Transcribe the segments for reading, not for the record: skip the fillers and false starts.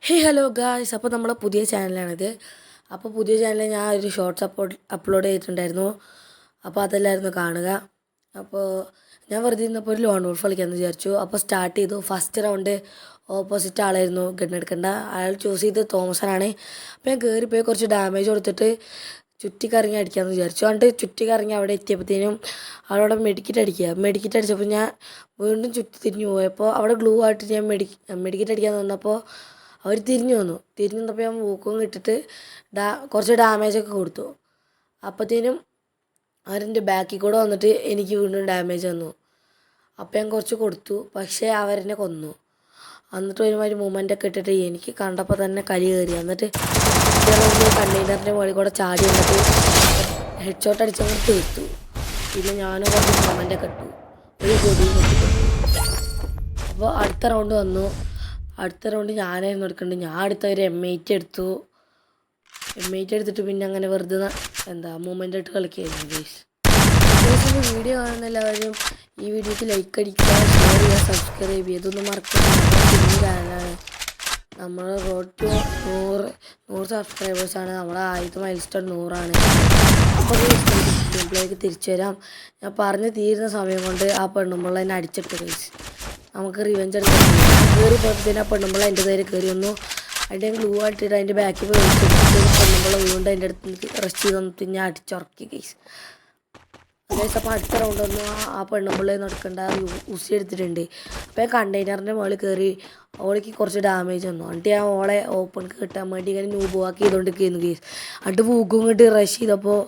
ഹേ hello guys, അപ്പോൾ നമ്മളെ പുതിയ ചാനലാണിത്. അപ്പോൾ പുതിയ ചാനലിൽ ഞാൻ ഒരു ഷോർട്സ് അപ്ലോഡ് ചെയ്തിട്ടുണ്ടായിരുന്നു. അപ്പോൾ അതെല്ലായിരുന്നു കാണുക. അപ്പോൾ ഞാൻ വെറുതെ ഇരുന്നപ്പോൾ ഒരു ലോൺ വോൾഫ് കളിക്കാമെന്ന് വിചാരിച്ചു. അപ്പോൾ സ്റ്റാർട്ട് ചെയ്തു. ഫസ്റ്റ് റൗണ്ട് ഓപ്പോസിറ്റ് ആളായിരുന്നു ഗണ്ണെടുക്കേണ്ട. അയാൾ ചൂസ് ചെയ്ത് തോമസനാണ്. അപ്പോൾ ഞാൻ കയറിപ്പോയി കുറച്ച് ഡാമേജ് കൊടുത്തിട്ട് ചുറ്റിക്കറങ്ങി അടിക്കാമെന്ന് വിചാരിച്ചു. അതുകൊണ്ട് ചുറ്റിക്കറങ്ങി അവിടെ എത്തിയപ്പോഴത്തേനും അവിടെ മെഡിക്കറ്റ് അടിച്ചപ്പോൾ ഞാൻ വീണ്ടും ചുറ്റി തിരിഞ്ഞു പോയപ്പോൾ അവിടെ ഗ്ലൂ ആയിട്ട് ഞാൻ മെഡിക്കറ്റ് അടിക്കാൻ നിന്നപ്പോൾ അവർ തിരിഞ്ഞു വന്നപ്പോൾ ഞാൻ മൂക്കും ഇട്ടിട്ട് കുറച്ച് ഡാമേജൊക്കെ കൊടുത്തു. അപ്പോഴത്തേനും അവരെൻ്റെ ബാക്കിൽ കൂടെ വന്നിട്ട് എനിക്ക് വീണ്ടും ഡാമേജ് വന്നു. അപ്പോൾ ഞാൻ കുറച്ച് കൊടുത്തു, പക്ഷേ അവരെന്നെ കൊന്നു. എന്നിട്ട് ഒരുമാതിരി മൂവ്മെൻ്റൊക്കെ ഇട്ടിട്ട് എനിക്ക് കണ്ടപ്പോൾ തന്നെ കലി കയറി. എന്നിട്ട് കണ്ടെയ്നറിൻ്റെ മുകളിൽ കൂടെ ചാടി വന്നിട്ട് ഹെഡ് ഷോട്ട് അടിച്ചങ്ങ് തീർത്തു. പിന്നെ ഞാനും കുറച്ച് മൂവ്മെൻ്റൊക്കെ ഇട്ടു, ഒരു പൊടിയും കിട്ടി. അപ്പോൾ അടുത്ത റൗണ്ട് വന്നു. അടുത്ത റൗണ്ട് ഞാനായിരുന്നു എടുക്കേണ്ടത്. ഞാൻ അടുത്ത ഒരു M8 എടുത്തു. M8 എടുത്തിട്ട് പിന്നെ അങ്ങനെ വെറുതെ മൂവ്മെൻ്റ് ആയിട്ട് കളിക്കുകയായിരുന്നു ഗൈസ്. വീഡിയോ കാണുന്ന എല്ലാവരും ഈ വീഡിയോക്ക് ലൈക്ക് അടിക്കുക, ഷെയർ ചെയ്യുക, സബ്സ്ക്രൈബ് ചെയ്യുക, ഇതൊന്നും മറക്കുന്ന ചാനലാണ്. നമ്മൾ റോഡ് ടു 100 സബ്സ്ക്രൈബേഴ്സാണ്. നമ്മുടെ ആദ്യത്തെ മൈൽ സ്റ്റോൺ 100ആണ്. അപ്പോൾ ഗെയിംപ്ലേക്ക് തിരിച്ചു വരാം. ഞാൻ പറഞ്ഞ് തീരുന്ന സമയം കൊണ്ട് ആ പെണ്ണുമ്പോൾ എന്നെ അടിച്ചിട്ട് ഗൈസ്. നമുക്ക് റിവെഞ്ച് എടുക്കാം. കയറി പോയപ്പോഴത്തേനും ആ പെണ്ണുമ്പോൾ എൻ്റെ നേരെ കയറി വന്നു. അതിൻ്റെ ഗ്ലൂ ആയിട്ടിട്ട് അതിൻ്റെ ബാക്കിൽ പോയി പെണ്ണുമ്പോൾ വീണ്ടും അതിൻ്റെ അടുത്ത് റെസ്റ്റ് ചെയ്ത് വന്നിട്ട് ഞാൻ അടിച്ചുറക്കി ഗൈസ്. ഗൈസ് അപ്പോൾ അടുത്ത റൗണ്ട് വന്നു. ആ പെണ്ണുമ്പോൾ നടക്കേണ്ട ഉസി എടുത്തിട്ടുണ്ട്. അപ്പോൾ ഞാൻ കണ്ടെയ്നറിൻ്റെ മുകളിൽ കയറി ഓളിക്ക് കുറച്ച് ഡാമേജ് വന്നു. എന്നിട്ട് ഞാൻ ഓളെ ഓപ്പൺ കിട്ടാൻ വേണ്ടി ഇങ്ങനെ നൂബാക്കി ചെയ്തുകൊണ്ടിരിക്കുന്നു ഗൈസ്. എന്നിട്ട് പൂക്കും ഇങ്ങോട്ട് റഷ് ചെയ്തപ്പോൾ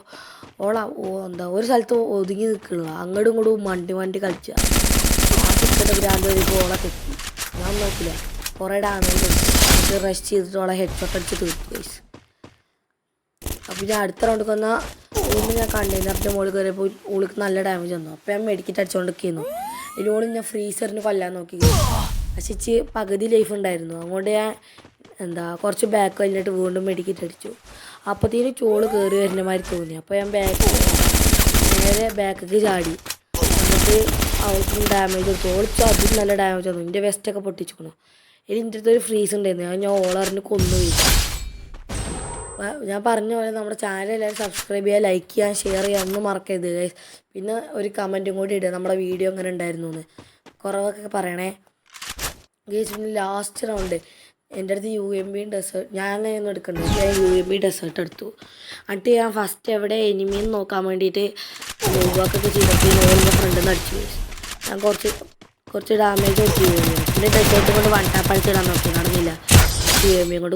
ഒരു സ്ഥലത്ത് ഒതുങ്ങി നിൽക്കുക. അങ്ങോട്ടും ഇങ്ങോട്ടും വണ്ടി കളിച്ച ഗ്രാൻഡ് വരുമ്പോൾ ഓളെ തെറ്റി. ഞാൻ നോക്കില്ല, കുറേ ഡാമേജ് റഷ് ചെയ്തിട്ട് ഓളെ ഹെഡ് ഷോട്ട് അടിച്ച് തീർത്തു ഗൈസ്. അപ്പോൾ ഞാൻ അടുത്ത റൗണ്ടിൽ വന്നാൽ വീണ്ടും ഞാൻ കണ്ടെയ്നറിൻ്റെ മുകളിൽ കയറിയപ്പോൾ ഓൾക്ക് നല്ല ഡാമേജ് വന്നു. അപ്പോൾ ഞാൻ മെഡിക്കറ്റ് അടിച്ചുകൊണ്ടിരിക്കുന്നു. ഇതിനോട് ഞാൻ ഫ്രീസറിന് കൊല്ലാൻ നോക്കി. പക്ഷേ പകുതി ലൈഫ് ഉണ്ടായിരുന്നു. അതുകൊണ്ട് ഞാൻ കുറച്ച് ബാക്ക് കഴിഞ്ഞിട്ട് വീണ്ടും മെഡിക്കറ്റ് അടിച്ചു. അപ്പോഴത്തേനും ചോള് കയറി വരുന്ന മാതിരി തോന്നി. അപ്പോൾ ഞാൻ നേരെ ബാക്കിലേക്ക് ചാടി. എന്നിട്ട് അവൾക്കും ഡാമേജ് കൊടുത്തു. ഓളിച്ചു അതിന് നല്ല ഡാമേജ് വന്നു. എൻ്റെ വെസ്റ്റൊക്കെ പൊട്ടിച്ചിരിക്കണു. ഇനി എൻ്റെ അടുത്തൊരു ഫ്രീസ് ഉണ്ടായിരുന്നു. ഞാൻ ഓളറിന് കൊന്നുപോയി. ഞാൻ പറഞ്ഞ പോലെ നമ്മുടെ ചാനൽ എല്ലാവരും സബ്സ്ക്രൈബ് ചെയ്യുക, ലൈക്ക് ചെയ്യുക, ഷെയർ ചെയ്യുക, ഒന്നും മറക്കരുത് ഗൈസ്. പിന്നെ ഒരു കമൻറ്റും കൂടി ഇടുക, നമ്മുടെ വീഡിയോ എങ്ങനെ ഉണ്ടായിരുന്നു എന്ന് കുറവൊക്കെ പറയണേ ഗൈസ്. പിന്നെ ലാസ്റ്റ് റൗണ്ട് എൻ്റെ അടുത്ത് UMP ഡെസേർട്ട് ഞാൻ അങ്ങനെയൊന്നും എടുക്കണ്ടത്. ഞാൻ UMP ഡെസേർട്ട് എടുത്തു. എന്നിട്ട് ഞാൻ ഫസ്റ്റ് എവിടെ എനിമീന്ന് നോക്കാൻ വേണ്ടിയിട്ട് നോക്കൊക്കെ ചെയ്തപ്പോൾ നോലിൻ്റെ ഫ്രണ്ടിൽ നിന്ന് അടിച്ചു. ഞാൻ കുറച്ച് ഡാമേജ് വെച്ച് പിന്നെ ഡെസേർട്ട് കൊണ്ട് 1 ടാപ്പ് അടിച്ചിടാൻ നോക്കി, നടന്നില്ല. UMP കൊണ്ട്